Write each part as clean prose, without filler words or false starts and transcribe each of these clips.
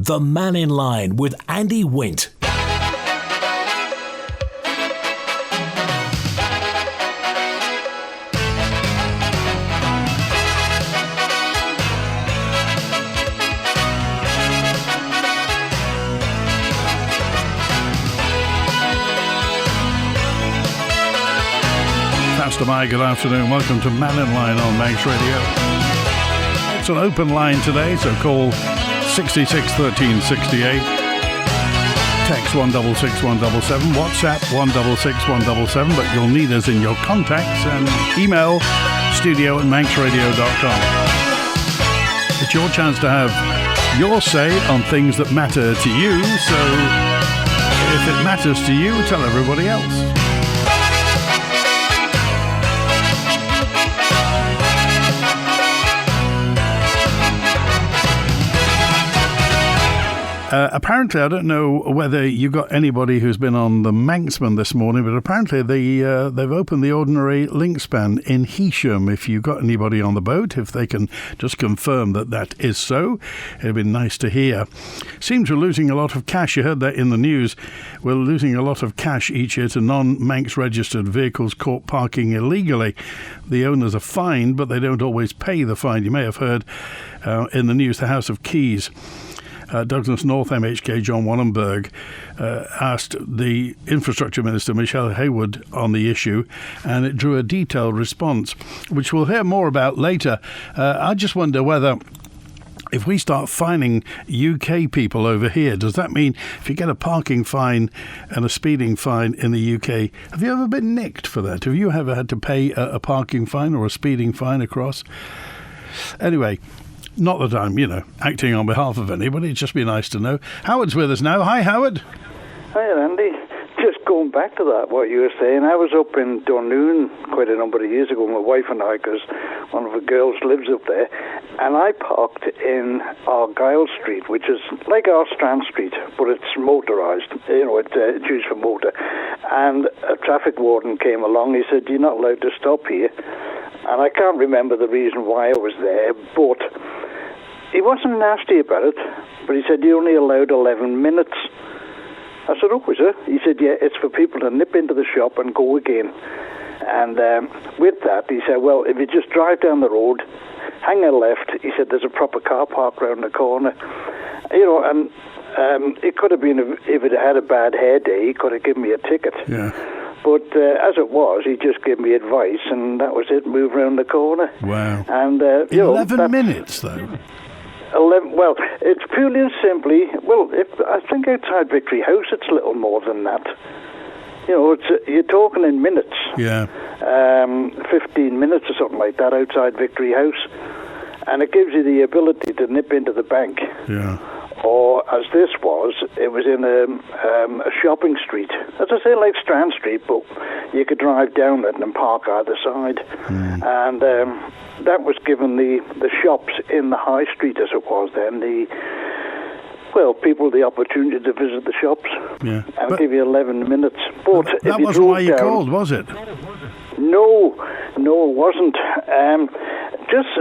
The Mannin Line with Andy Wint. Pastor Mike, good afternoon. Welcome to Mannin Line on Manx Radio. It's an open line today, so call 66 13 68. Text 166 177. WhatsApp 166 177. But you'll need us in your contacts, and email studio@manxradio.com. It's your chance to have your say on things that matter to you. So if it matters to you, tell everybody else. Apparently, I don't know whether you got anybody who's been on the Manxman this morning, but apparently they've opened the ordinary link span in Heysham. If you've got anybody on the boat, if they can just confirm that that is so, it'd be nice to hear. Seems we're losing a lot of cash. You heard that in the news. We're losing a lot of cash each year to non-Manx registered vehicles caught parking illegally. The owners are fined, but they don't always pay the fine. You may have heard in the news, the House of Keys, Douglas North MHK John Wallenberg asked the Infrastructure Minister Michelle Haywood on the issue, and it drew a detailed response, which we'll hear more about later. I just wonder whether, if we start fining UK people over here, does that mean if you get a parking fine and a speeding fine in the UK, have you ever been nicked for that? Have you ever had to pay a parking fine or a speeding fine across? Anyway, not that I'm, acting on behalf of anybody. It'd just be nice to know. Howard's with us now. Hi, Howard. Hi, Andy. Just going back to that, what you were saying, I was up in Dunoon quite a number of years ago, my wife and I, because one of the girls lives up there, and I parked in Argyle Street, which is like our Strand Street, but it's motorised. It's used for motor. And a traffic warden came along. He said, "You're not allowed to stop here." And I can't remember the reason why I was there, but he wasn't nasty about it, but he said, "You're only allowed 11 minutes. I said, "Oh, is it?" He said, "Yeah, it's for people to nip into the shop and go again." And with that, he said, "Well, if you just drive down the road, hang a left," he said, "there's a proper car park round the corner." And it could have been, if it had a bad hair day, he could have given me a ticket. Yeah. But as it was, he just gave me advice, and that was it, move round the corner. Wow. And 11 minutes, though. 11, well, it's purely and simply, I think outside Victory House it's little more than that. You're talking in minutes. Yeah. 15 minutes or something like that outside Victory House. And it gives you the ability to nip into the bank. Yeah. Or, as this was, it was in a shopping street. As I say, like Strand Street, but you could drive down it and park either side. And that was given the shops in the high street, as it was then, people the opportunity to visit the shops. Yeah. And give you 11 minutes. But that wasn't why you called, was it? No, it wasn't. Just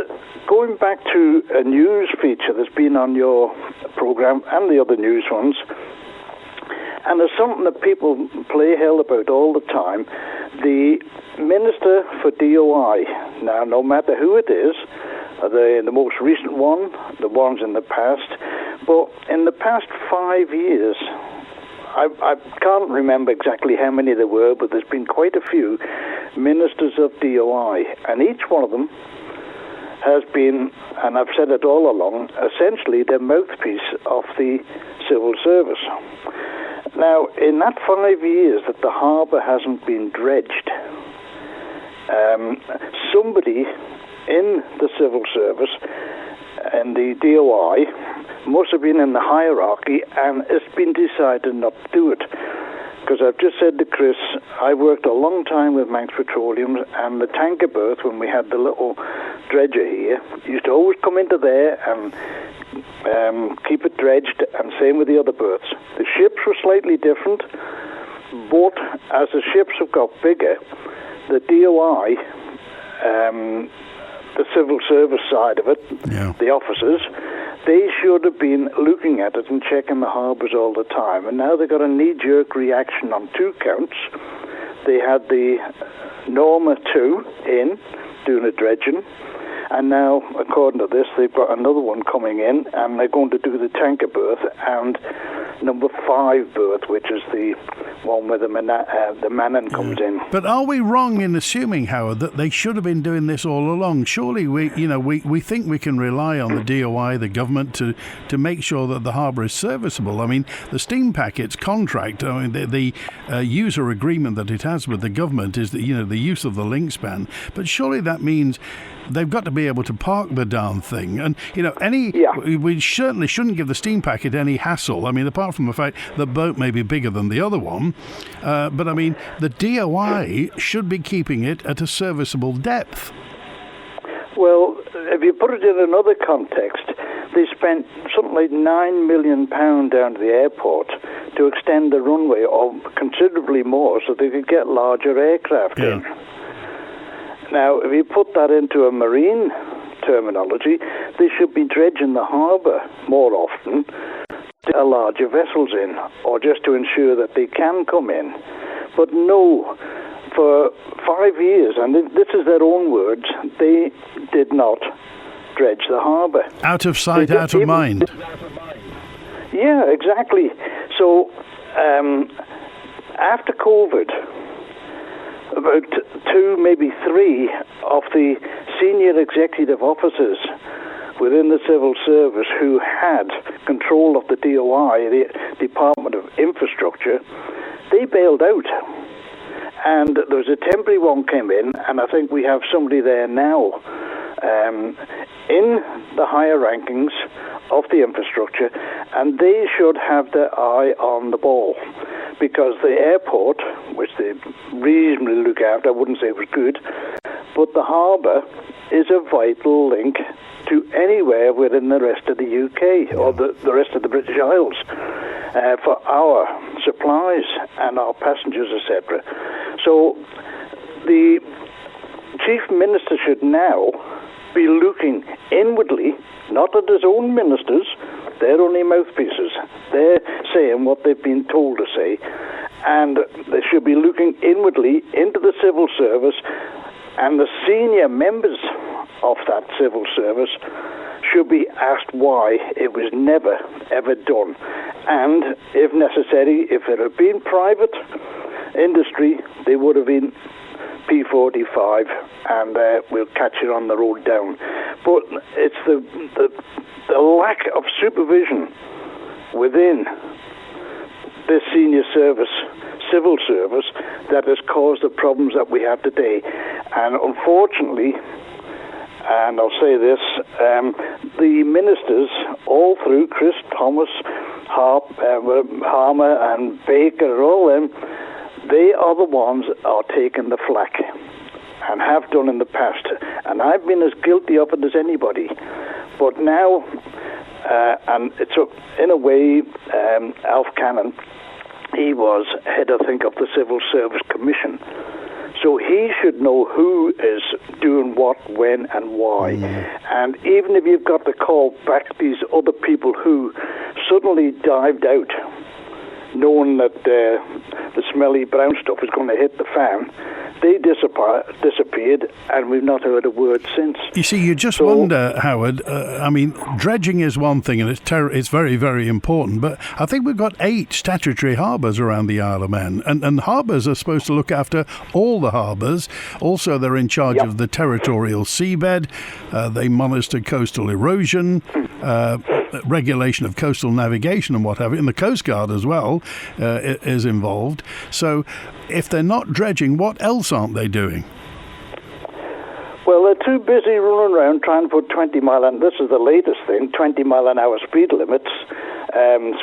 going back to a news feature that's been on your programme and the other news ones, and there's something that people play hell about all the time. The Minister for DOI, now no matter who it is, the most recent one, the ones in the past, but in the past 5 years, I can't remember exactly how many there were, but there's been quite a few ministers of DOI, and each one of them has been, and I've said it all along, essentially the mouthpiece of the civil service. Now, in that 5 years that the harbour hasn't been dredged, somebody in the civil service and the DOI must have been in the hierarchy, and it's been decided not to do it. Because I've just said to Chris, I worked a long time with Manx Petroleum, and the tanker berth, when we had the little dredger here, used to always come into there and keep it dredged, and same with the other berths. The ships were slightly different, but as the ships have got bigger, the DOI, the civil service side of it, the officers, They should have been looking at it and checking the harbours all the time. And now they've got a knee-jerk reaction on 2 counts. They had the Norma 2 in, doing a dredging. And now, according to this, they've got another one coming in, and they're going to do the tanker berth and number 5 berth, which is the one where the Mannin comes in. But are we wrong in assuming, Howard, that they should have been doing this all along? Surely we think we can rely on the DOI, the government, to make sure that the harbour is serviceable. I mean, the steam packets contract, I mean, the user agreement that it has with the government is that, the use of the link span. But surely that means they've got to be able to park the darn thing. And, we certainly shouldn't give the steam packet any hassle. I mean, apart from the fact the boat may be bigger than the other one. But, I mean, the DOI should be keeping it at a serviceable depth. Well, if you put it in another context, they spent something like £9 million down to the airport to extend the runway, or considerably more, so they could get larger aircraft in. Now, if you put that into a marine terminology, they should be dredging the harbour more often to allow larger vessels in, or just to ensure that they can come in. But no, for 5 years, and this is their own words, they did not dredge the harbour. Out of sight, out of mind. Yeah, exactly. So, after COVID, about 2, maybe 3 of the senior executive officers within the civil service who had control of the DOI, the Department of Infrastructure, they bailed out. And there was a temporary one came in, and I think we have somebody there now in the higher rankings of the infrastructure, and they should have their eye on the ball, because the airport, which they reasonably look after, I wouldn't say it was good, but the harbour is a vital link to anywhere within the rest of the UK or the rest of the British Isles for our supplies and our passengers, etc. So the Chief Minister should now be looking inwardly, not at his own ministers. They're only mouthpieces. They're saying what they've been told to say. And they should be looking inwardly into the civil service, and the senior members of that civil service should be asked why it was never, ever done. And, if necessary, if it had been private industry, they would have been P45, and we'll catch it on the road down. But it's the lack of supervision within this senior service, civil service, that has caused the problems that we have today. And unfortunately, and I'll say this, the ministers all through, Chris Thomas, Harmer and Baker and all them, they are the ones that are taking the flak and have done in the past. And I've been as guilty of it as anybody. But now, and it's in a way, Alf Cannon, he was head, I think, of the Civil Service Commission. So he should know who is doing what, when, and why. And even if you've got to call back these other people who suddenly dived out, knowing that the smelly brown stuff is going to hit the fan, they disappeared, and we've not heard a word since. You see, you just wonder, Howard, I mean, dredging is one thing, and it's very, very important, but I think we've got 8 statutory harbours around the Isle of Man, and harbours are supposed to look after all the harbours. Also, they're in charge of the territorial seabed. They monitor coastal erosion, regulation of coastal navigation and what have you, and the Coast Guard as well is involved. So if they're not dredging, what else aren't they doing? Well, they're too busy running around trying to put 20 mile an, this is the latest thing, 20 mile an hour speed limits,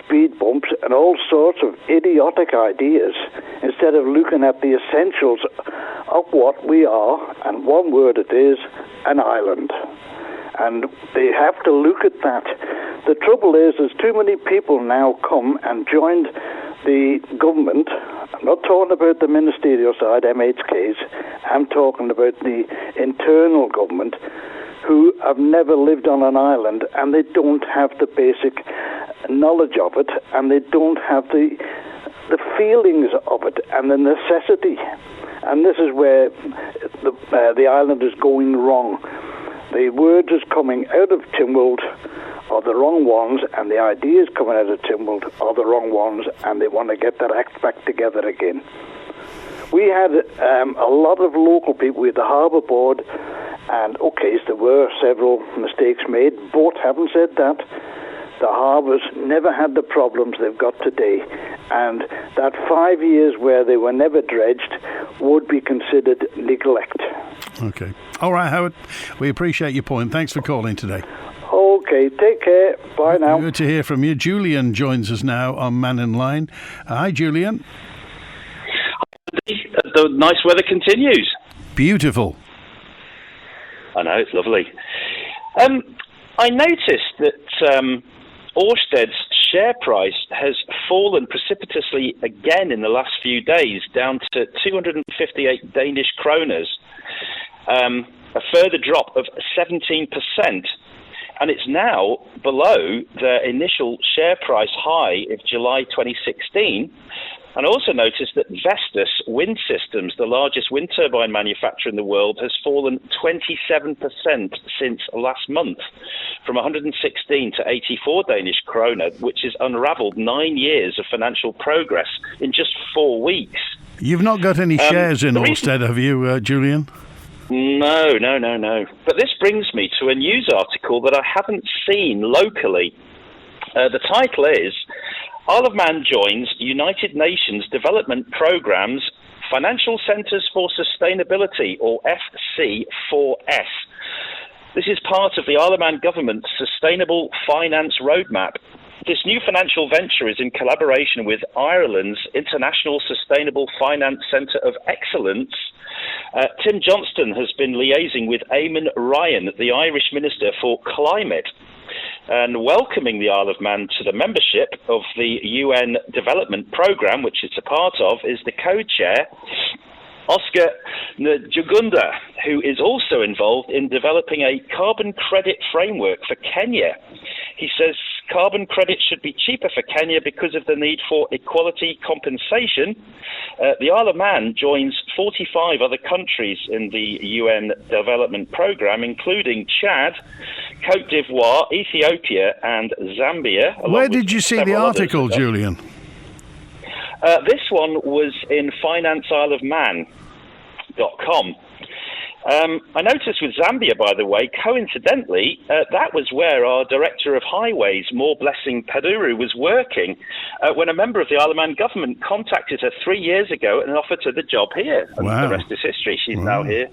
speed bumps, and all sorts of idiotic ideas, instead of looking at the essentials of what we are, and one word it is, an island. And they have to look at that. The trouble is, there's too many people now come and joined the government. I'm not talking about the ministerial side, MHKs. I'm talking about the internal government, who have never lived on an island, and they don't have the basic knowledge of it, and they don't have the feelings of it and the necessity. And this is where the island is going wrong. The words is coming out of Tynwald are the wrong ones, and the ideas coming out of Tynwald are the wrong ones, and they want to get that act back together again. We had a lot of local people with the Harbour Board, and there were several mistakes made, but having said that, the harbours never had the problems they've got today, and that 5 years where they were never dredged would be considered neglect. Okay. All right, Howard, we appreciate your point. Thanks for calling today. Okay, take care. Bye now. Good to hear from you. Julian joins us now on Mannin Line. Hi, Julian. The nice weather continues. Beautiful. I know, it's lovely. I noticed that Ørsted's share price has fallen precipitously again in the last few days, down to 258 Danish kroners, a further drop of 17%. And it's now below the initial share price high of July 2016. And I also noticed that Vestas Wind Systems, the largest wind turbine manufacturer in the world, has fallen 27% since last month, from 116 to 84 Danish kroner, which has unravelled 9 years of financial progress in just 4 weeks. You've not got any shares in Ørsted, have you, Julian? No. But this brings me to a news article that I haven't seen locally. The title is, Isle of Man joins United Nations Development Programme's Financial Centres for Sustainability, or FC4S. This is part of the Isle of Man government's Sustainable Finance Roadmap. This new financial venture is in collaboration with Ireland's International Sustainable Finance Centre of Excellence. Tim Johnston has been liaising with Eamon Ryan, the Irish Minister for Climate, and welcoming the Isle of Man to the membership of the UN Development Programme, which it's a part of, is the co-chair, Oscar Njugunda, who is also involved in developing a carbon credit framework for Kenya. He says carbon credits should be cheaper for Kenya because of the need for equality compensation. The Isle of Man joins 45 other countries in the UN Development Programme, including Chad, Cote d'Ivoire, Ethiopia and Zambia. Where did you see the article, Julian? This one was in financeisleofman.com. I noticed with Zambia, by the way, coincidentally, that was where our Director of Highways, More Blessing Paduru, was working when a member of the Isle of Man government contacted her 3 years ago and offered her the job here. And the rest is history. She's now here.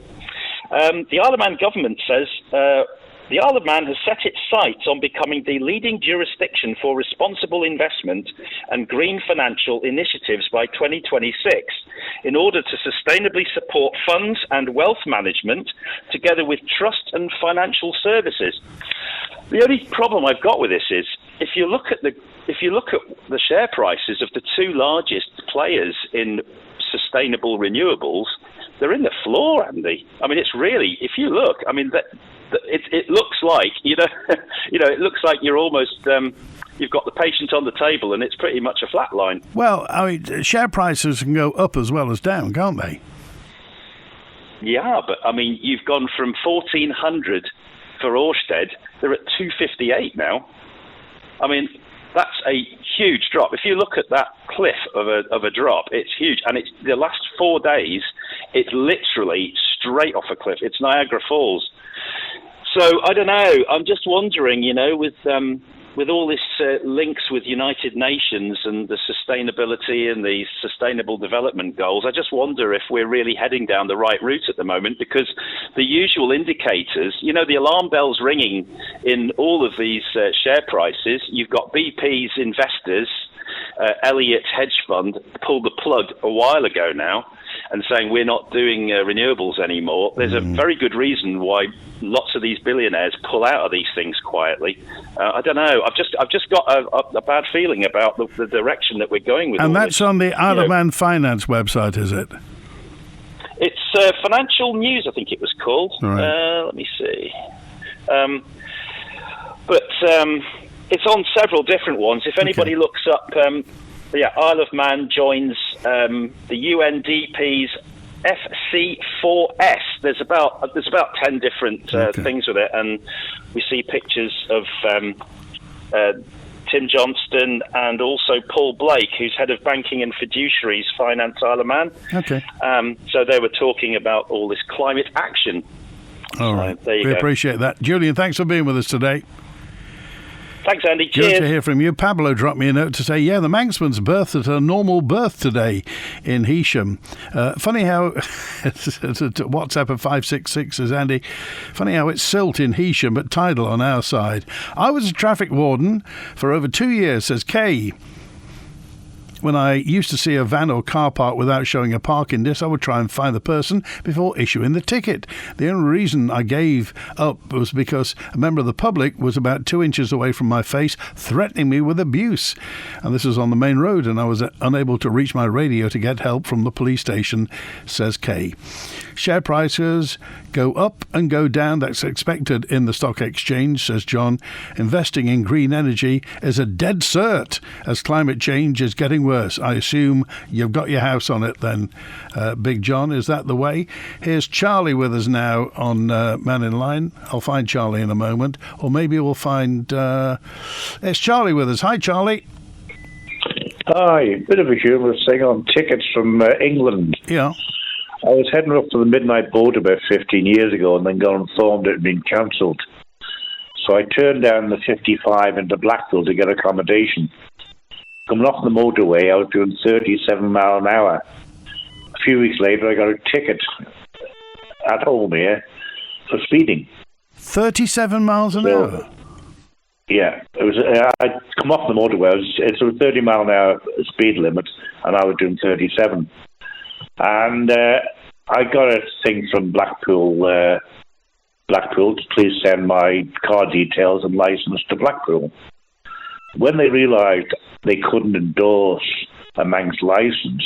The Isle of Man government says the Isle of Man has set its sights on becoming the leading jurisdiction for responsible investment and green financial initiatives by 2026 in order to sustainably support funds and wealth management together with trust and financial services. The only problem I've got with this is if you look at the share prices of the two largest players in sustainable renewables, they're in the floor, Andy. I mean, it's really, if you look, I mean, it looks like, it looks like you're almost, you've got the patient on the table and it's pretty much a flat line. Well, I mean, share prices can go up as well as down, can't they? Yeah, but I mean, you've gone from 1,400 for Ørsted, they're at 258 now. I mean, that's a huge drop. If you look at that cliff of a drop, it's huge. And it's the last 4 days, it's literally straight off a cliff. It's Niagara Falls. So I don't know. I'm just wondering, with all this links with United Nations and the sustainability and the sustainable development goals, I just wonder if we're really heading down the right route at the moment, because the usual indicators, the alarm bells ringing in all of these share prices. You've got BP's investors, Elliott Hedge Fund, pulled the plug a while ago now and saying we're not doing renewables anymore. There's a very good reason why lots of these billionaires pull out of these things quietly. I don't know. I've just got a bad feeling about the direction that we're going with. And that's on the Isle of Man Finance website, is it? It's Financial News, I think it was called. Right. Let me see. But it's on several different ones. If anybody looks up, Isle of Man joins the UNDP's FC4S. There's about 10 different things with it, and we see pictures of Tim Johnston and also Paul Blake, who's head of banking and fiduciaries, Finance Isle of Man. Okay. So they were talking about all this climate action. All right. We appreciate that. Julian, thanks for being with us today. Thanks, Andy. Cheers. Good to hear from you. Pablo dropped me a note to say, the Manxman's berthed at a normal berth today in Heysham. Funny how, WhatsApp of 566 says, Andy, funny how it's silt in Heysham but tidal on our side. I was a traffic warden for over 2 years, says Kay. When I used to see a van or car park without showing a parking dis, I would try and find the person before issuing the ticket. The only reason I gave up was because a member of the public was about 2 inches away from my face, threatening me with abuse. And this was on the main road, and I was unable to reach my radio to get help from the police station, says Kay. Share prices go up and go down. That's expected in the stock exchange, says John. Investing in green energy is a dead cert as climate change is getting worse. I assume you've got your house on it then, Big John. Is that the way? Here's Charlie with us now on Mannin Line. I'll find Charlie in a moment. Or maybe we'll find... It's Charlie with us. Hi, Charlie. Hi. Bit of a humorous thing on tickets from England. Yeah. I was heading up to the midnight boat about 15 years ago and then got informed it had been cancelled. So I turned down the 55 into Blackpool to get accommodation. Coming off the motorway, I was doing 37 miles an hour. A few weeks later, I got a ticket at home here for speeding. 37 miles an hour? Yeah. It was. I'd come off the motorway. It's a 30 mile an hour speed limit, and I was doing 37. And I got a thing from Blackpool to please send my car details and license to Blackpool. When they realised they couldn't endorse a Manx licence,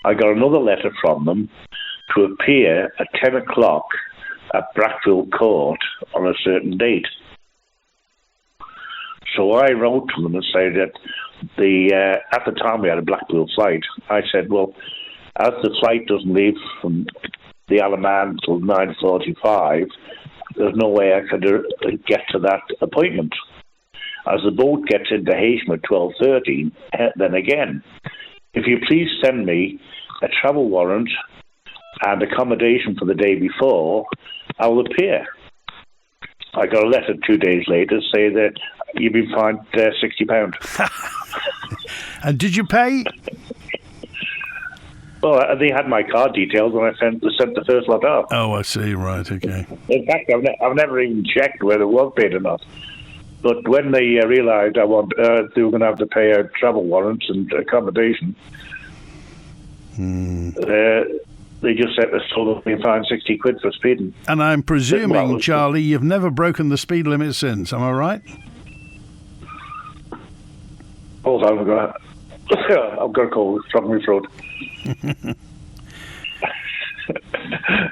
I got another letter from them to appear at 10 o'clock at Blackpool Court on a certain date. So I wrote to them and said that at the time we had a Blackpool flight, I said, well, as the flight doesn't leave from the Isle of Man until 9:45, there's no way I could get to that appointment. As the boat gets into Heysham at 12:30, then again, if you please send me a travel warrant and accommodation for the day before, I will appear. I got a letter 2 days later saying that you've been fined £60. And did you pay? Well, they had my card details when I sent the first lot off. Oh, I see. Right, okay. In fact, I've never even checked whether it was paid or not. But when they realised they were going to have to pay out travel warrants and accommodation, they just said they're still being fined £60 for speeding. And I'm presuming, Charlie, you've never broken the speed limit since. Am I right? Hold on, I've got a cold. It's from my throat.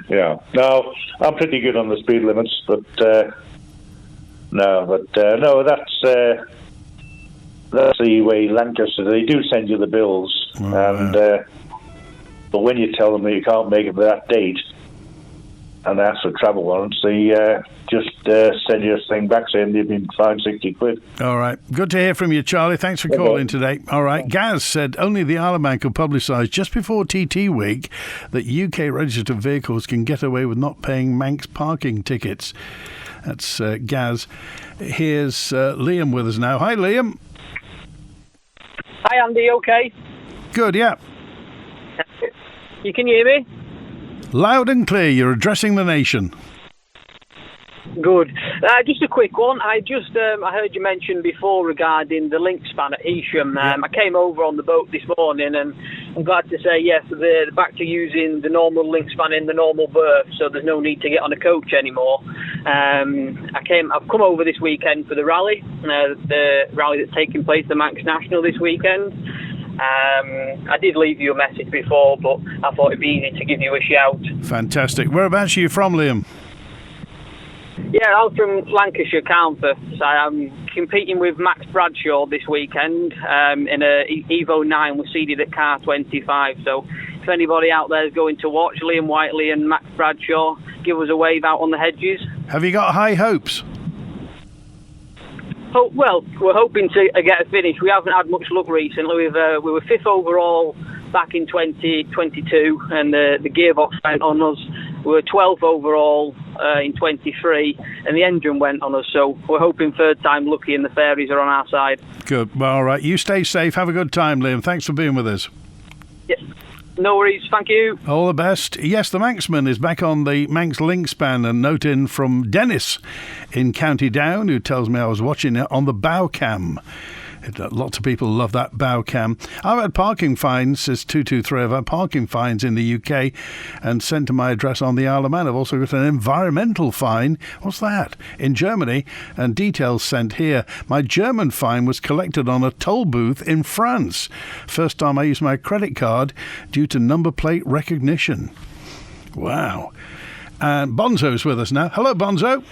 Yeah. No, I'm pretty good on the speed limits, but no, that's the way Lancaster. They do send you the bills, but when you tell them that you can't make it for that date and ask for travel warrants, they just send you a thing back saying you've been fined £60. All right. Good to hear from you, Charlie. Thanks for calling today. All right. Gaz said only the Isle of Man could publicise just before TT week that UK registered vehicles can get away with not paying Manx parking tickets. That's Gaz. Here's Liam with us now. Hi, Liam. Hi, Andy. Okay? Good, yeah. You can hear me? Loud and clear. You're addressing the nation. Good. Just a quick one. I heard you mention before regarding the link span at Heysham. I came over on the boat this morning, and I'm glad to say, yes, they're back to using the normal link span in the normal berth, so there's no need to get on a coach anymore. I've come over this weekend for the rally that's taking place, the Manx National, this weekend. I did leave you a message before, but I thought it'd be easy to give you a shout. Fantastic. Whereabouts are you from, Liam? Yeah, I'm from Lancashire, Carnforth. I'm competing with Max Bradshaw this weekend in a Evo 9. We're seeded at car 25. So if anybody out there is going to watch, Liam Whiteley and Max Bradshaw, give us a wave out on the hedges. Have you got high hopes? Oh, well, we're hoping to get a finish. We haven't had much luck recently. We were 5th overall back in 2022, and the gearbox went on us. We were 12th overall in 23, and the engine went on us. So we're hoping third time lucky, and the fairies are on our side. Good. Well, all right. You stay safe. Have a good time, Liam. Thanks for being with us. Yeah. No worries. Thank you. All the best. Yes, the Manxman is back on the Manx link span. A note in from Dennis in County Down, who tells me I was watching it on the bow cam. Lots of people love that bow cam. I've had parking fines, says 223. I've had parking fines in the UK and sent to my address on the Isle of Man. I've also got an environmental fine. What's that? In Germany, and details sent here. My German fine was collected on a toll booth in France. First time I used my credit card due to number plate recognition. Wow. And Bonzo's with us now. Hello, Bonzo.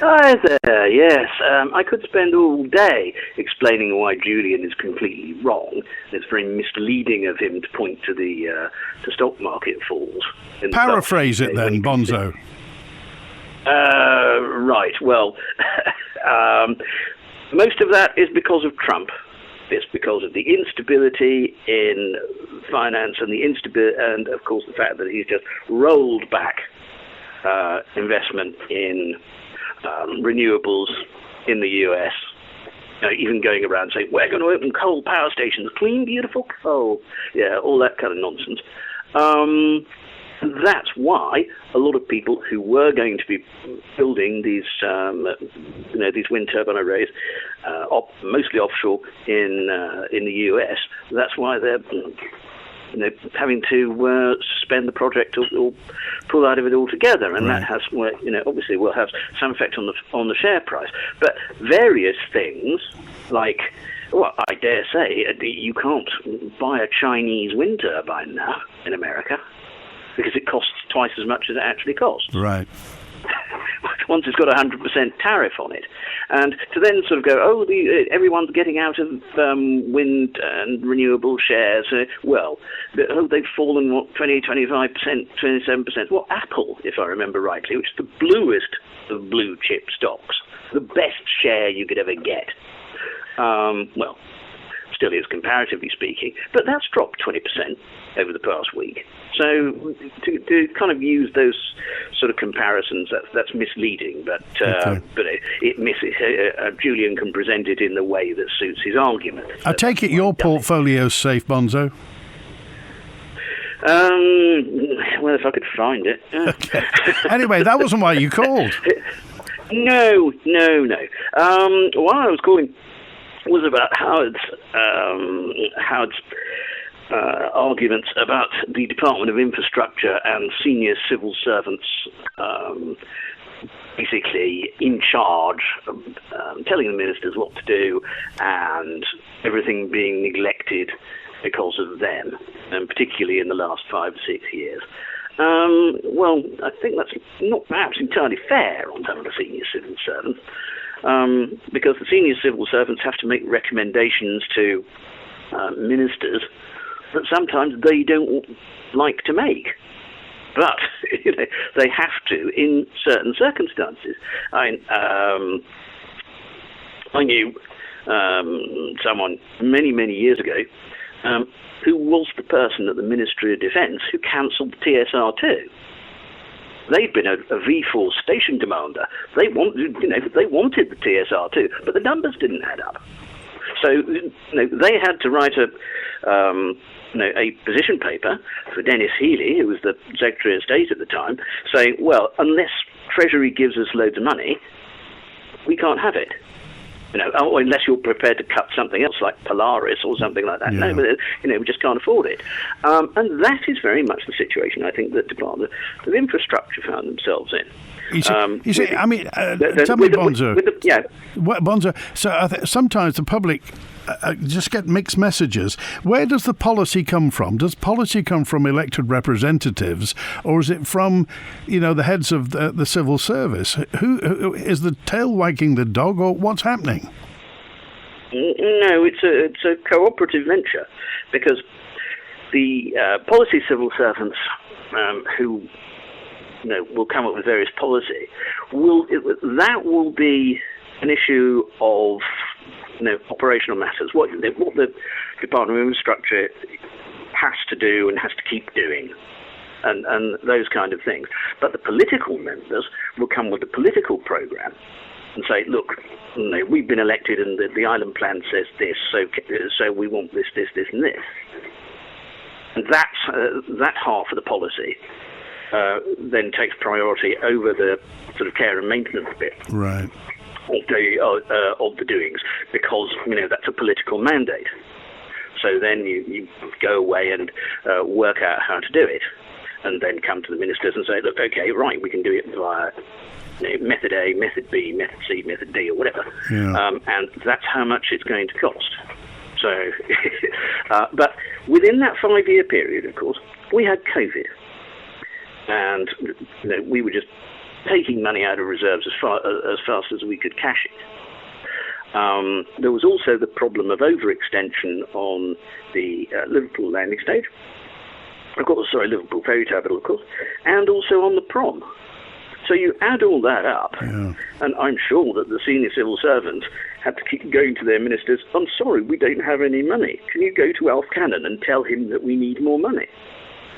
Hi there, yes. I could spend all day explaining why Julian is completely wrong. It's very misleading of him to point to the stock market falls. Paraphrase it then, Bonzo. Right, well, most of that is because of Trump. It's because of the instability in finance and of course, the fact that he's just rolled back investment in renewables in the US, even going around saying, we're going to open coal power stations, clean, beautiful coal. Yeah, all that kind of nonsense. That's why a lot of people who were going to be building these wind turbine arrays, mostly offshore in the US, that's why they're having to suspend the project or pull out of it altogether, and that has, obviously will have some effect on the share price. But various things like, well, I dare say you can't buy a Chinese wind turbine now in America because it costs twice as much as it actually costs. Right. Once it's got a 100% tariff on it. And to then sort of go, everyone's getting out of wind and renewable shares. They've fallen, 20, 25%, 27%. Well, Apple, if I remember rightly, which is the bluest of blue chip stocks, the best share you could ever get. Still is comparatively speaking, but that's dropped 20% over the past week. So to kind of use those sort of comparisons, that's misleading. But it misses. Julian can present it in the way that suits his argument. I take it your portfolio's safe, Bonzo. Well, if I could find it. Okay. Anyway, that wasn't why you called. No. Why I was calling was about Howard's arguments about the Department of Infrastructure and senior civil servants basically in charge, telling the ministers what to do, and everything being neglected because of them, and particularly in the last 5 to 6 years. Well, I think that's not perhaps entirely fair on some of the senior civil servants, because the senior civil servants have to make recommendations to ministers that sometimes they don't like to make. But they have to in certain circumstances. I knew someone many, many years ago who was the person at the Ministry of Defence who cancelled the TSR2. They'd been a V4 station commander. They wanted the TSR2, but the numbers didn't add up. So they had to write a position paper for Dennis Healy, who was the Secretary of State at the time, saying, well, unless Treasury gives us loads of money, we can't have it. Unless you're prepared to cut something else like Polaris or something like that. Yeah. No, we just can't afford it. And that is very much the situation I think that Department of Infrastructure found themselves in. You see, I mean, tell me, Bonzo. Bonzo, so sometimes the public just get mixed messages. Where does the policy come from? Does policy come from elected representatives, or is it from, the heads of the civil service? Who is the tail wagging the dog, or what's happening? No, it's a cooperative venture, because the policy civil servants who will come up with various policy that will be an issue of operational matters. What the Department of Infrastructure has to do and has to keep doing, and those kind of things. But the political members will come with a political programme and say, look, we've been elected and the island plan says this, so we want this, and this. And that half of the policy then takes priority over the sort of care and maintenance bit. Right. Of the doings, because that's a political mandate. So then you go away and work out how to do it, and then come to the ministers and say, look, okay, right, we can do it via method A, method B, method C, method D, or whatever, and that's how much it's going to cost. So, but within that 5-year period, of course, we had COVID, and we were just taking money out of reserves as fast as we could cash it. There was also the problem of overextension on the Liverpool landing stage, Liverpool ferry terminal, of course, and also on the prom. So you add all that up, and I'm sure that the senior civil servants had to keep going to their ministers, I'm sorry, we don't have any money. Can you go to Alf Cannon and tell him that we need more money?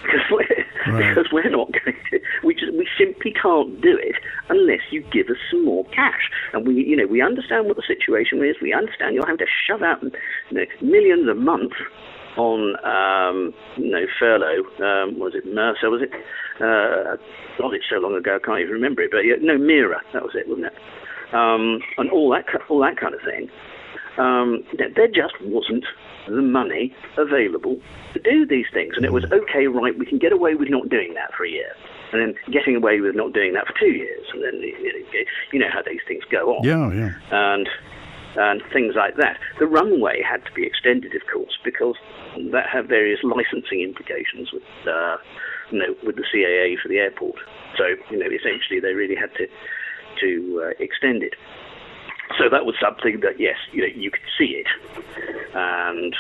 Because we're not going to, we simply can't do it unless you give us some more cash. And we understand what the situation is. We understand you're having to shove out millions a month on furlough. Was it Mercer? Was it? God, it's so long ago I can't even remember it. But Mira. That was it, wasn't it? And all that kind of thing. There just wasn't the money available to do these things, and it was okay, right, we can get away with not doing that for a year, and then getting away with not doing that for 2 years, and then how these things go on, and things like that. The runway had to be extended, of course, because that had various licensing implications with the CAA for the airport. So essentially they really had to extend it. So that was something that, yes, you could see it, and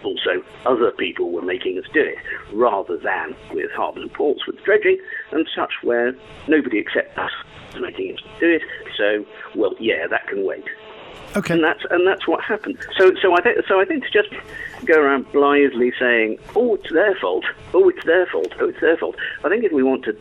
also other people were making us do it, rather than with harbours and ports with dredging and such, where nobody except us was making us do it. So, that can wait. Okay. And that's what happened. So I think to just go around blithely saying, oh, it's their fault, oh, it's their fault, oh, it's their fault. I think if we want to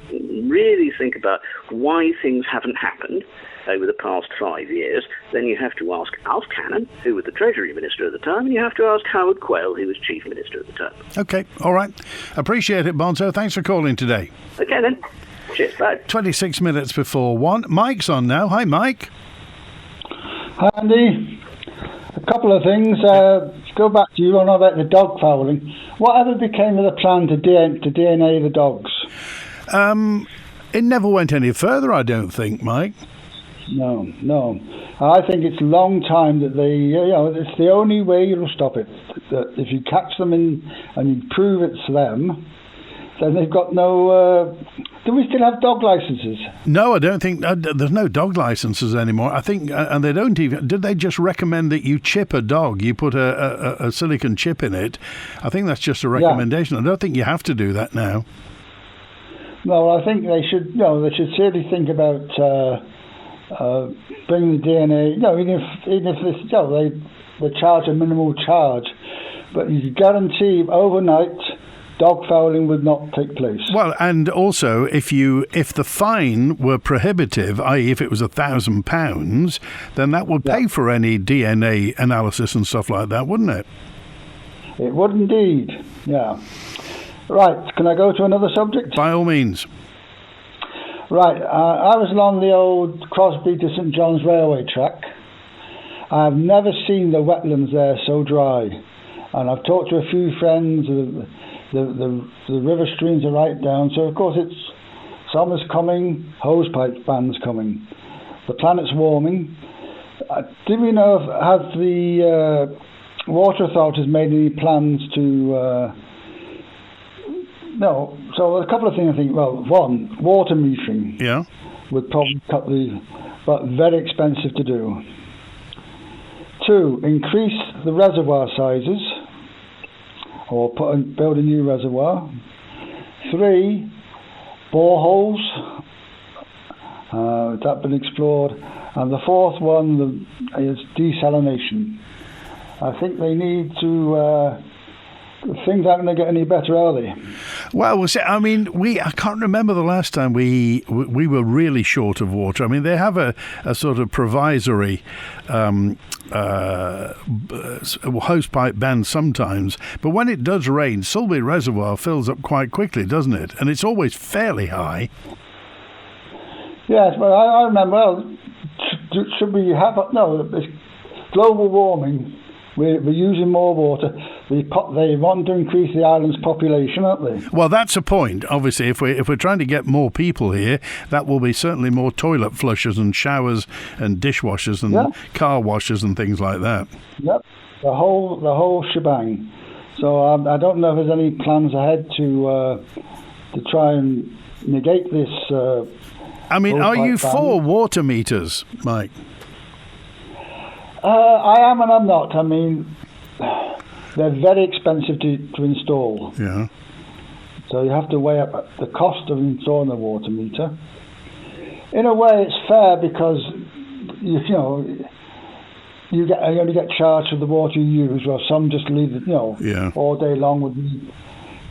really think about why things haven't happened over the past 5 years, then you have to ask Alf Cannon, who was the Treasury Minister at the time, and you have to ask Howard Quayle, who was Chief Minister at the time. Okay, all right. Appreciate it, Bonzo. Thanks for calling today. Okay, then. Cheers, bye. 26 minutes before 1. Mike's on now. Hi, Mike. Hi, Andy. A couple of things. Go back to you on about the dog fouling. Whatever became of the plan to DNA the dogs? It never went any further, I don't think, Mike. No. I think it's a long time that it's the only way you'll stop it. That if you catch them and you prove it's them, then they've got no... do we still have dog licences? No, I don't think... there's no dog licences anymore. I think... and they don't even... Did they just recommend that you chip a dog? You put a silicon chip in it. I think that's just a recommendation. Yeah. I don't think you have to do that now. No, I think they should... they should seriously think about... bring the DNA, even if they charge a minimal charge, but you guarantee overnight dog fouling would not take place. Well, and also if the fine were prohibitive, i.e. if it was £1,000, then that would pay for any DNA analysis and stuff like that, wouldn't it? It would indeed, yeah. Right, can I go to another subject? By all means. Right, I was along the old Crosby to St John's railway track. I've never seen the wetlands there so dry, and I've talked to a few friends. The river streams are right down, so of course it's Summer's coming, hosepipe ban's coming. The planet's warming. Do we know, have the water authorities made any plans to... No, so a couple of things I think. Well, one, water metering. Yeah. Would probably cut but very expensive to do. Two, increase the reservoir sizes, or build a new reservoir. Three, boreholes. That's been explored. And the fourth one is desalination. I think they need to... things aren't going to get any better, are they? Well, I mean, I can't remember the last time we were really short of water. I mean, they have a sort of provisory hosepipe ban sometimes, but when it does rain, Sulby Reservoir fills up quite quickly, doesn't it? And it's always fairly high. Yes, but I remember, well, should we have... No, it's global warming. We're using more water. They want to increase the island's population, aren't they? Well, that's a point. Obviously, if we're trying to get more people here, that will be certainly more toilet flushers and showers and dishwashers and car washers and things like that. Yep, the whole shebang. So I don't know if there's any plans ahead to try and negate this. I mean, are you for water meters, Mike? I am and I'm not. I mean, they're very expensive to install. Yeah. So you have to weigh up the cost of installing a water meter. In a way, it's fair because you only get charged for the water you use, while some just leave it, all day long with.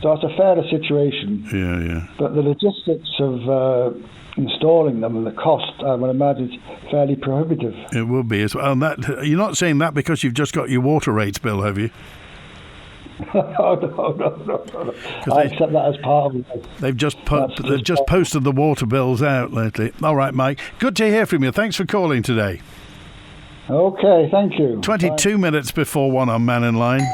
So it's a fairer situation. Yeah. But the logistics of installing them and the cost, I would imagine, is fairly prohibitive. It will be as well. And you're not saying that because you've just got your water rates bill, have you? No. I accept that as part of it. They've just posted the water bills out lately. All right, Mike. Good to hear from you. Thanks for calling today. Okay, thank you. 22 minutes before 1 on Mannin Line.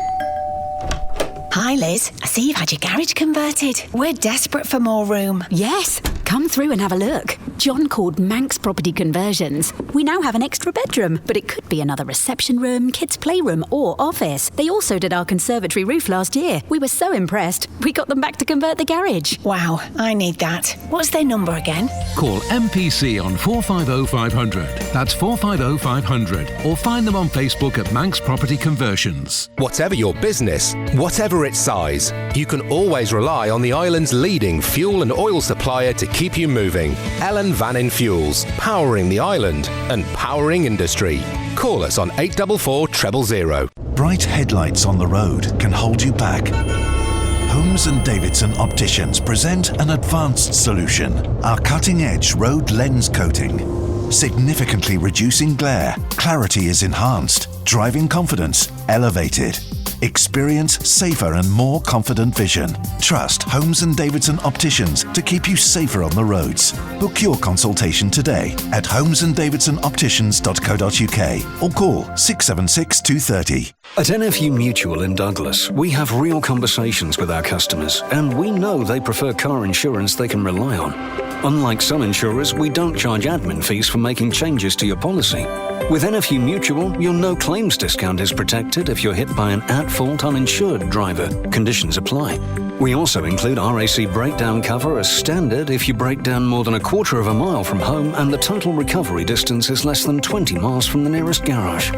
Hi Liz, I see you've had your garage converted. We're desperate for more room. Yes, come through and have a look. John called Manx Property Conversions. We now have an extra bedroom, but it could be another reception room, kids' playroom or office. They also did our conservatory roof last year. We were so impressed, we got them back to convert the garage. Wow, I need that. What's their number again? Call MPC on 450 500. That's 450 500. Or find them on Facebook at Manx Property Conversions. Whatever your business, whatever its size, you can always rely on the island's leading fuel and oil supplier to keep you moving. Ellen Vannin Fuels, powering the island and powering industry. Call us on 844 000. Bright headlights on the road can hold you back. Holmes & Davidson Opticians present an advanced solution. Our cutting-edge road lens coating. Significantly reducing glare, clarity is enhanced, driving confidence elevated. Experience safer and more confident vision. Trust Holmes & Davidson Opticians to keep you safer on the roads. Book your consultation today at holmesanddavidsonopticians.co.uk or call 676 230. At NFU Mutual in Douglas, we have real conversations with our customers, and we know they prefer car insurance they can rely on. Unlike some insurers, we don't charge admin fees for making changes to your policy. With NFU Mutual, your no claims discount is protected if you're hit by an at-fault uninsured driver. Conditions apply. We also include RAC breakdown cover as standard if you break down more than a quarter of a mile from home and the total recovery distance is less than 20 miles from the nearest garage.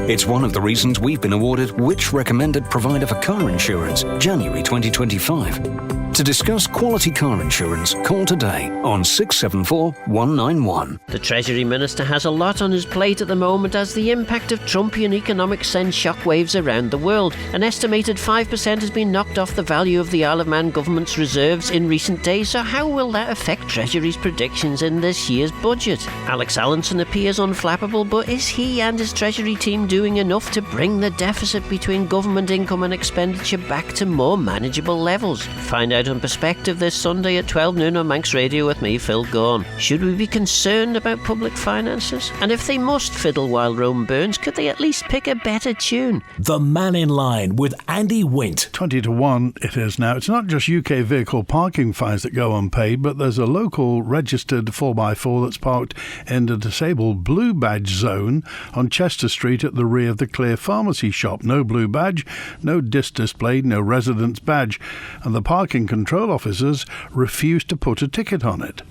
It's one of the reasons we've been awarded Which Recommended Provider for Car Insurance, January 2025. To discuss quality car insurance, call today on 674 191. The Treasury Minister has a lot on his plate at the moment as the impact of Trumpian economics sends shockwaves around the world. An estimated 5% has been knocked off the value of the Isle of Man government's reserves in recent days, so how will that affect Treasury's predictions in this year's budget? Alex Allinson appears unflappable, but is he and his Treasury team doing enough to bring the deficit between government income and expenditure back to more manageable levels? Find out Out on Perspective this Sunday at 12 noon on Manx Radio with me, Phil Gaughan. Should we be concerned about public finances? And if they must fiddle while Rome burns, could they at least pick a better tune? The Mannin Line with Andy Wint. 20-1 it is now. It's not just UK vehicle parking fines that go unpaid, but there's a local registered 4x4 that's parked in the disabled blue badge zone on Chester Street at the rear of the Clear Pharmacy shop. No blue badge, no disc displayed, no residence badge, and the parking control officers refused to put a ticket on it.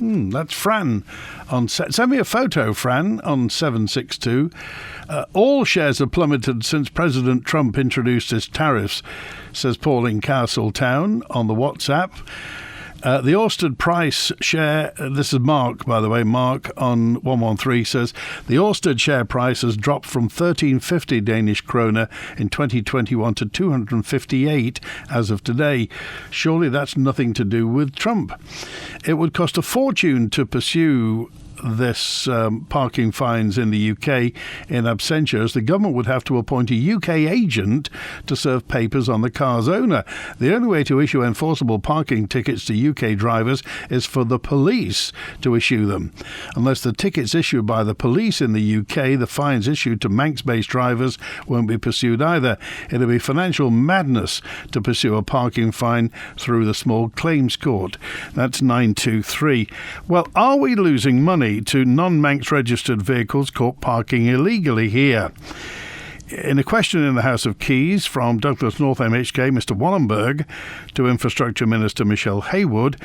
That's Fran. Send me a photo, Fran, on 762. All shares have plummeted since President Trump introduced his tariffs, says Paul in Castletown on the WhatsApp. The Ørsted price share, this is Mark, by the way, Mark on 113 says, the Ørsted share price has dropped from 1350 Danish kroner in 2021 to 258 as of today. Surely that's nothing to do with Trump. It would cost a fortune to pursue this parking fines in the UK in absentia, as the government would have to appoint a UK agent to serve papers on the car's owner. The only way to issue enforceable parking tickets to UK drivers is for the police to issue them. Unless the tickets issued by the police in the UK, the fines issued to Manx-based drivers won't be pursued either. It'll be financial madness to pursue a parking fine through the small claims court. That's 923. Well, are we losing money to non-Manx registered vehicles caught parking illegally here? In a question in the House of Keys from Douglas North MHK, Mr. Wallenberg, to Infrastructure Minister Michelle Haywood,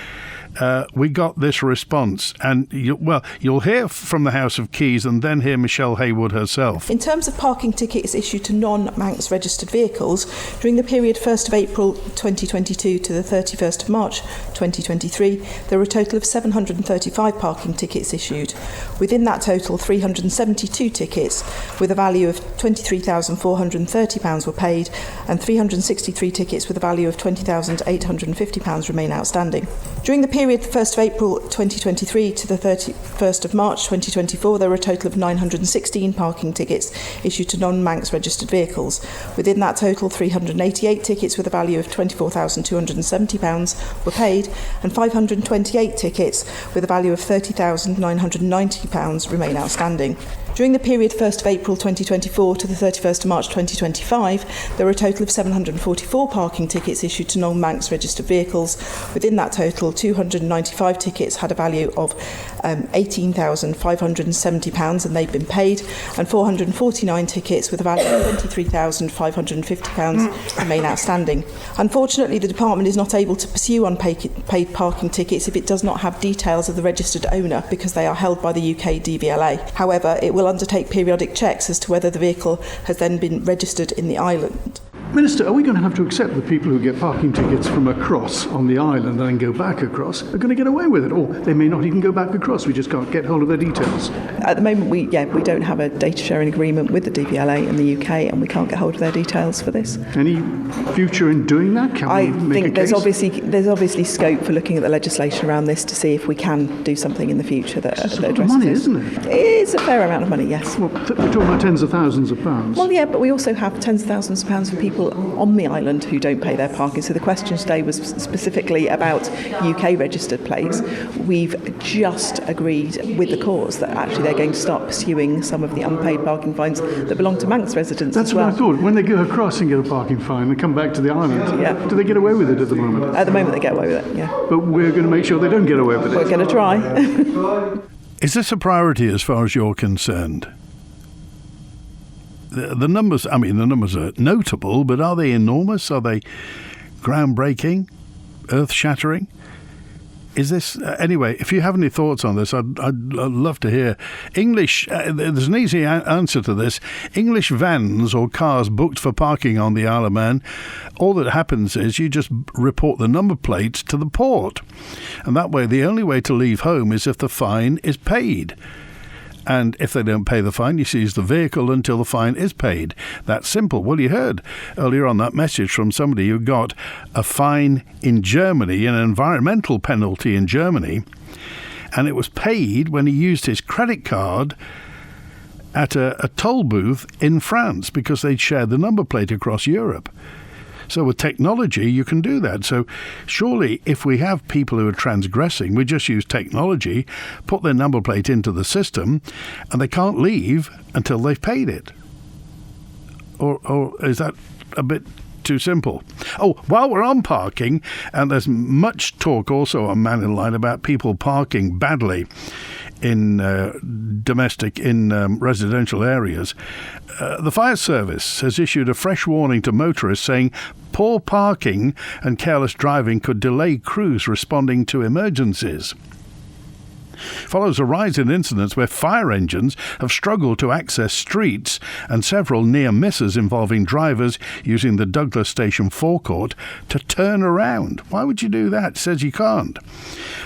we got this response. And, you'll hear from the House of Keys and then hear Michelle Haywood herself. In terms of parking tickets issued to non-Manx registered vehicles, during the period 1st of April 2022 to the 31st of March 2023, there were a total of 735 parking tickets issued. Within that total, 372 tickets with a value of £23,430 were paid, and 363 tickets with a value of £20,850 remain outstanding. During the period 1st of April 2023 to the 31st of March 2024, there were a total of 916 parking tickets issued to non-Manx registered vehicles. Within that total, 388 tickets with a value of £24,270 were paid, and 528 tickets with a value of £30,990 remain outstanding. During the period 1st of April 2024 to the 31st of March 2025, there were a total of 744 parking tickets issued to non-Manx registered vehicles. Within that total, 295 tickets had a value of £18,570 and they've been paid, and 449 tickets with a value of £23,550 remain outstanding. Unfortunately, the department is not able to pursue unpaid parking tickets if it does not have details of the registered owner, because they are held by the UK DVLA. However, it will undertake periodic checks as to whether the vehicle has then been registered in the island. Minister, are we going to have to accept the people who get parking tickets from across on the island and then go back across are going to get away with it? Or they may not even go back across, we just can't get hold of their details? At the moment, we don't have a data sharing agreement with the DVLA in the UK, and we can't get hold of their details for this. Any future in doing that? I think there's obviously scope for looking at the legislation around this to see if we can do something in the future that addresses it. It's a lot of money, isn't it? It is a fair amount of money, yes. Well, we're talking about tens of thousands of pounds. Well, yeah, but we also have tens of thousands of pounds for people on the island who don't pay their parking. So the question today was specifically about UK registered plates. We've just agreed with the courts that actually they're going to start pursuing some of the unpaid parking fines that belong to Manx residents. That's as well. What I thought. When they go across and get a parking fine and come back to the island, do they get away with it at the moment? At the moment they get away with it, yeah. But we're going to make sure they don't get away with it. We're going to try. Is this a priority as far as you're concerned? The numbers, the numbers are notable, but are they enormous? Are they groundbreaking, earth-shattering? Is this... anyway, if you have any thoughts on this, I'd love to hear. English... there's an easy answer to this. English vans or cars booked for parking on the Isle of Man, all that happens is you just report the number plates to the port. And that way, the only way to leave home is if the fine is paid. And if they don't pay the fine, you seize the vehicle until the fine is paid. That's simple. Well, you heard earlier on that message from somebody who got a fine in Germany, an environmental penalty in Germany, and it was paid when he used his credit card at a toll booth in France because they'd shared the number plate across Europe. So with technology, you can do that. So surely if we have people who are transgressing, we just use technology, put their number plate into the system, and they can't leave until they've paid it. Or is that a bit too simple? Oh, while we're on parking, and there's much talk also on Mannin Line about people parking badly in residential areas, the Fire Service has issued a fresh warning to motorists saying poor parking and careless driving could delay crews responding to emergencies. Follows a rise in incidents where fire engines have struggled to access streets and several near misses involving drivers using the Douglas Station forecourt to turn around. Why would you do that? It says you can't.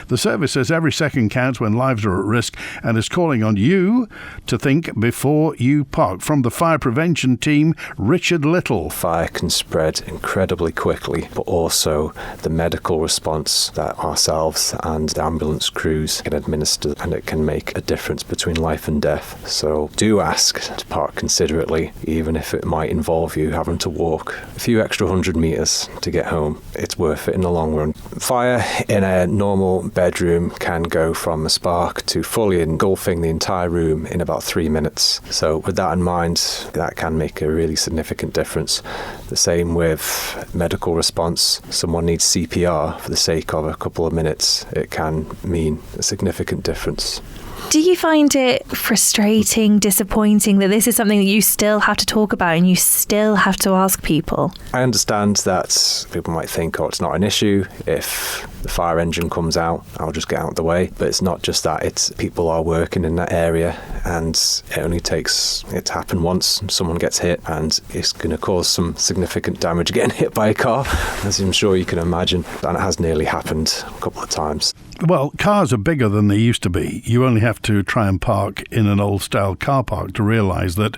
The service says every second counts when lives are at risk and is calling on you to think before you park. From the fire prevention team, Richard Little. Fire can spread incredibly quickly, but also the medical response that ourselves and the ambulance crews can administer, and it can make a difference between life and death. So do ask to park considerately, even if it might involve you having to walk a few extra 100 metres to get home. It's worth it in the long run. Fire in a normal bedroom can go from a spark to fully engulfing the entire room in about 3 minutes. So with that in mind, that can make a really significant difference. The same with medical response. Someone needs CPR for the sake of a couple of minutes. It can mean a significant difference. Do you find it frustrating, disappointing that this is something that you still have to talk about and you still have to ask people? I understand that people might think, it's not an issue. If the fire engine comes out, I'll just get out of the way. But it's not just that. It's people are working in that area, and it only takes it to happen once. Someone gets hit, and it's going to cause some significant damage getting hit by a car, as I'm sure you can imagine. And it has nearly happened a couple of times. Well, cars are bigger than they used to be. You only have to try and park in an old-style car park to realise that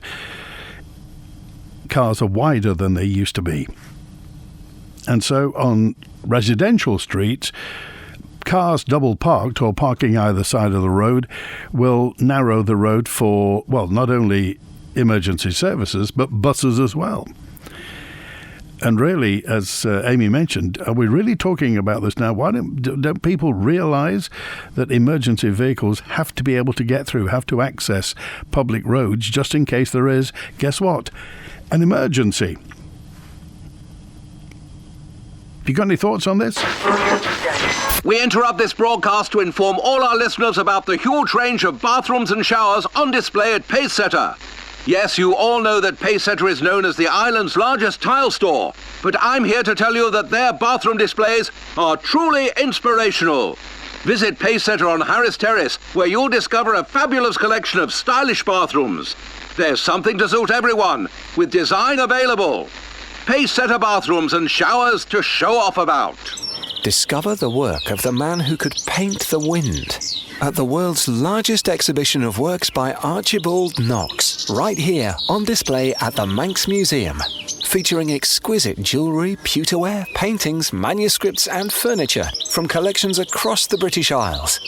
cars are wider than they used to be. And so on residential streets, cars double parked or parking either side of the road will narrow the road for, not only emergency services, but buses as well. And really, as Amy mentioned, are we really talking about this now? Why don't people realise that emergency vehicles have to be able to get through, have to access public roads just in case there is, guess what, an emergency? Have you got any thoughts on this? We interrupt this broadcast to inform all our listeners about the huge range of bathrooms and showers on display at Pacesetter. Yes, you all know that Pacesetter is known as the island's largest tile store, but I'm here to tell you that their bathroom displays are truly inspirational. Visit Pacesetter on Harris Terrace, where you'll discover a fabulous collection of stylish bathrooms. There's something to suit everyone, with design available. Pacesetter bathrooms and showers to show off about. Discover the work of the man who could paint the wind at the world's largest exhibition of works by Archibald Knox, right here on display at the Manx Museum, featuring exquisite jewellery, pewterware, paintings, manuscripts and furniture from collections across the British Isles.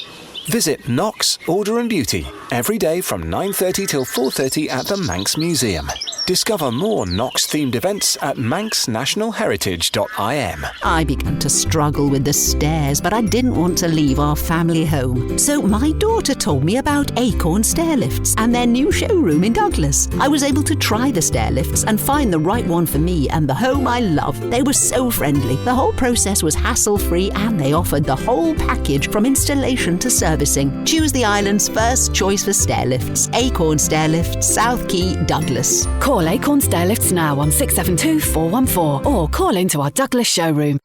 Visit Knox Order and Beauty every day from 9:30 till 4:30 at the Manx Museum. Discover more Knox-themed events at manxnationalheritage.im. I began to struggle with the stairs, but I didn't want to leave our family home. So my daughter told me about Acorn Stair Lifts and their new showroom in Douglas. I was able to try the stair lifts and find the right one for me and the home I love. They were so friendly. The whole process was hassle-free and they offered the whole package from installation to servicing. Choose the island's first choice for stair lifts. Acorn Stair Lifts, South Quay, Douglas. Call Acorn Stair Lifts now on 672 414 or call into our Douglas showroom.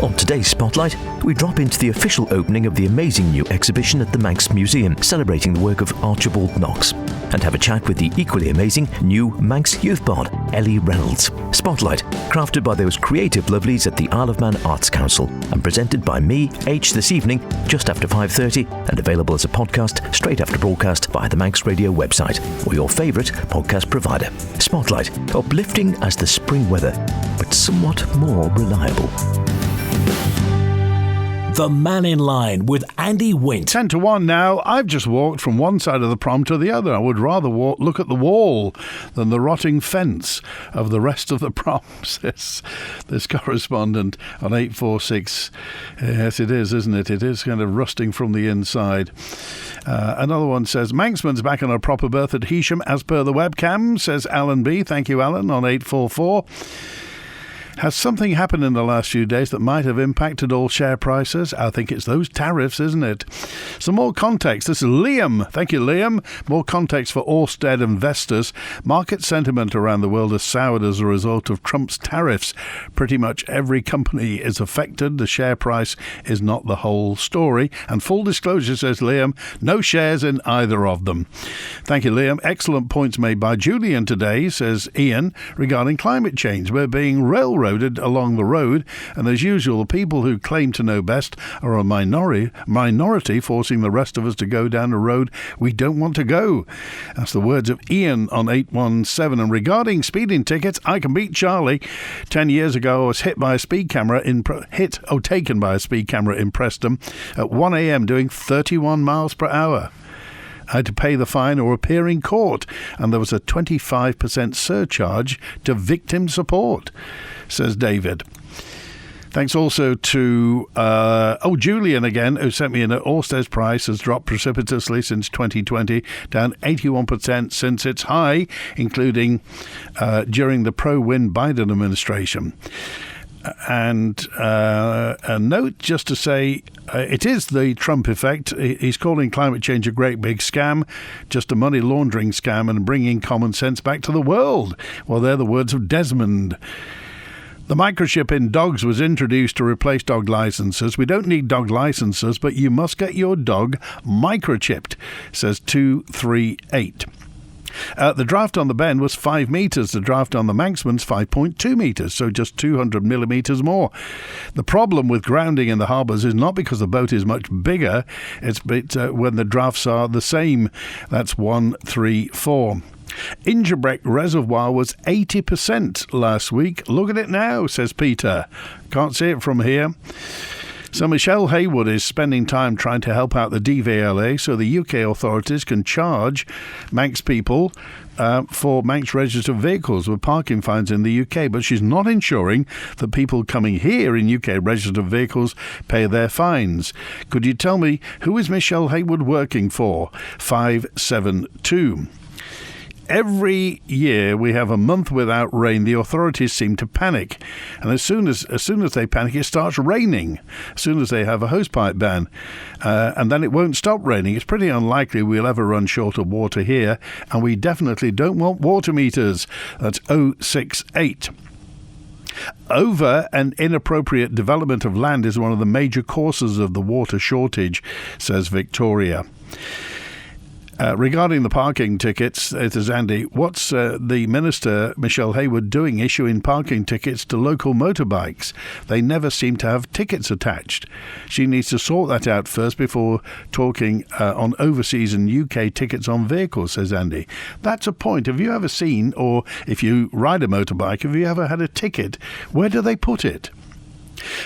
On today's Spotlight, we drop into the official opening of the amazing new exhibition at the Manx Museum, celebrating the work of Archibald Knox, and have a chat with the equally amazing new Manx youth bard, Ellie Reynolds. Spotlight, crafted by those creative lovelies at the Isle of Man Arts Council, and presented by me, H, this evening, just after 5:30, and available as a podcast straight after broadcast via the Manx Radio website or your favourite podcast provider. Spotlight, uplifting as the spring weather, but somewhat more reliable. The Mannin Line with Andy Wint. 10 to 1 now. I've just walked from one side of the prom to the other. I would rather look at the wall than the rotting fence of the rest of the prom, says this correspondent on 846. Yes, it is, isn't it? It is kind of rusting from the inside. Another one says, Manxman's back on a proper berth at Heysham as per the webcam, says Alan B. Thank you, Alan, on 844. Has something happened in the last few days that might have impacted all share prices? I think it's those tariffs, isn't it? Some more context. This is Liam. Thank you, Liam. More context for Ørsted investors. Market sentiment around the world has soured as a result of Trump's tariffs. Pretty much every company is affected. The share price is not the whole story. And full disclosure, says Liam, no shares in either of them. Thank you, Liam. Excellent points made by Julian today, says Ian, regarding climate change. We're being railroaded along the road, and as usual, the people who claim to know best are a minority, forcing the rest of us to go down a road we don't want to go. That's the words of Ian on 817. And regarding speeding tickets, I can beat Charlie. 10 years ago, I was taken by a speed camera in Preston at 1 a.m. doing 31 miles per hour. I had to pay the fine or appear in court, and there was a 25% surcharge to victim support, says David. Thanks also to Julian again, who sent me in that Ørsted's price has dropped precipitously since 2020, down 81% since its high, including during the pro-win Biden administration. And a note just to say, it is the Trump effect. He's calling climate change a great big scam, just a money laundering scam, and bringing common sense back to the world. Well, they're the words of Desmond. The microchip in dogs was introduced to replace dog licenses. We don't need dog licenses, but you must get your dog microchipped, says 238. The draft on the Ben was 5 metres. The draft on the Manxman's 5.2 metres, so just 200 millimetres more. The problem with grounding in the harbours is not because the boat is much bigger, it's when the drafts are the same. That's 134. Ingerbrecht Reservoir was 80% last week. Look at it now, says Peter. Can't see it from here. So Michelle Haywood is spending time trying to help out the DVLA so the UK authorities can charge Manx people for Manx registered vehicles with parking fines in the UK, but she's not ensuring that people coming here in UK registered vehicles pay their fines. Could you tell me who is Michelle Haywood working for? 572. Every year we have a month without rain. The authorities seem to panic, and as soon as they panic, it starts raining. As soon as they have a hosepipe ban, and then it won't stop raining. It's pretty unlikely we'll ever run short of water here, and we definitely don't want water meters. That's 068. Over and inappropriate development of land is one of the major causes of the water shortage, says Victoria. Regarding the parking tickets, it is Andy, what's the Minister, Michelle Haywood, doing issuing parking tickets to local motorbikes? They never seem to have tickets attached. She needs to sort that out first before talking on overseas and UK tickets on vehicles, says Andy. That's a point. Have you ever seen, or if you ride a motorbike, have you ever had a ticket? Where do they put it?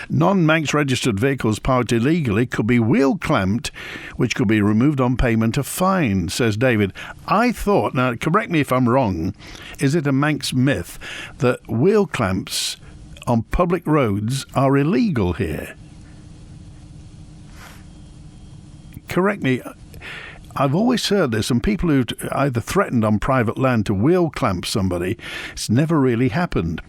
Non-Manx registered vehicles parked illegally could be wheel clamped, which could be removed on payment of fine, says David. I thought, now correct me if I'm wrong, is it a Manx myth that wheel clamps on public roads are illegal here? Correct me. I've always heard this, and people who've either threatened on private land to wheel clamp somebody, it's never really happened.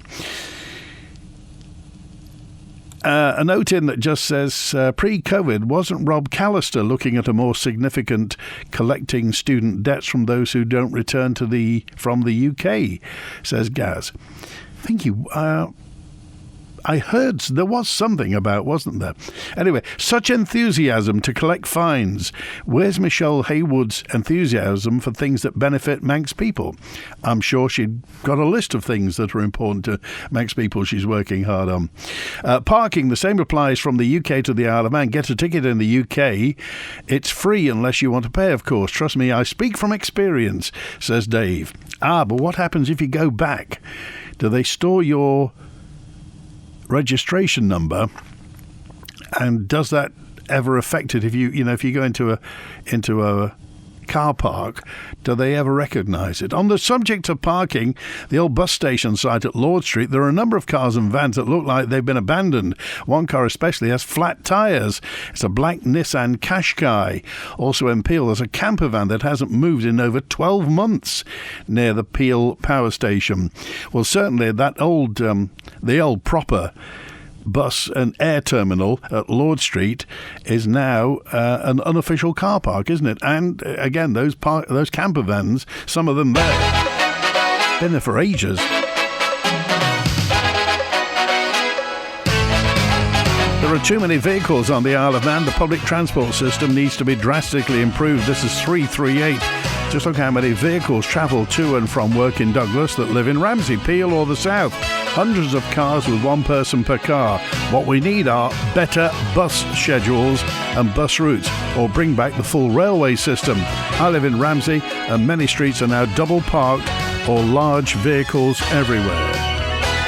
A note in that just says, pre-COVID, wasn't Rob Callister looking at a more significant collecting student debts from those who don't return from the UK, says Gaz. Thank you. I heard there was something about, wasn't there? Anyway, such enthusiasm to collect fines. Where's Michelle Haywood's enthusiasm for things that benefit Manx people? I'm sure she'd got a list of things that are important to Manx people she's working hard on. Parking, the same applies from the UK to the Isle of Man. Get a ticket in the UK. It's free unless you want to pay, of course. Trust me, I speak from experience, says Dave. But what happens if you go back? Do they store your registration number And does that ever affect it? If you go into a car park, do they ever recognise it? On the subject of parking, the old bus station site at Lord Street, there are a number of cars and vans that look like they've been abandoned. One car especially has flat tyres. It's a black Nissan Qashqai. Also in Peel, there's a camper van that hasn't moved in over 12 months near the Peel power station. Well, certainly that the old proper bus and air terminal at Lord Street is now an unofficial car park, isn't it? And again, those camper vans, some of them there, been there for ages. There are too many vehicles on the Isle of Man. The public transport system needs to be drastically improved. This is 338. Just look how many vehicles travel to and from work in Douglas that live in Ramsey, Peel or the South. Hundreds of cars with one person per car. What we need are better bus schedules and bus routes, or bring back the full railway system. I live in Ramsey and many streets are now double parked or large vehicles everywhere.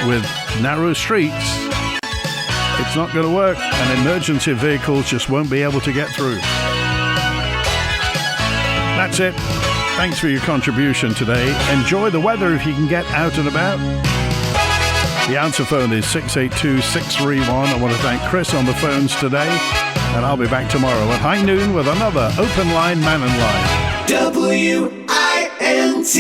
With narrow streets, it's not going to work, and emergency vehicles just won't be able to get through. That's it. Thanks for your contribution today. Enjoy the weather if you can get out and about. The answer phone is 682-631. I want to thank Chris on the phones today, and I'll be back tomorrow at high noon with another Open Line Mannin Line. WINT.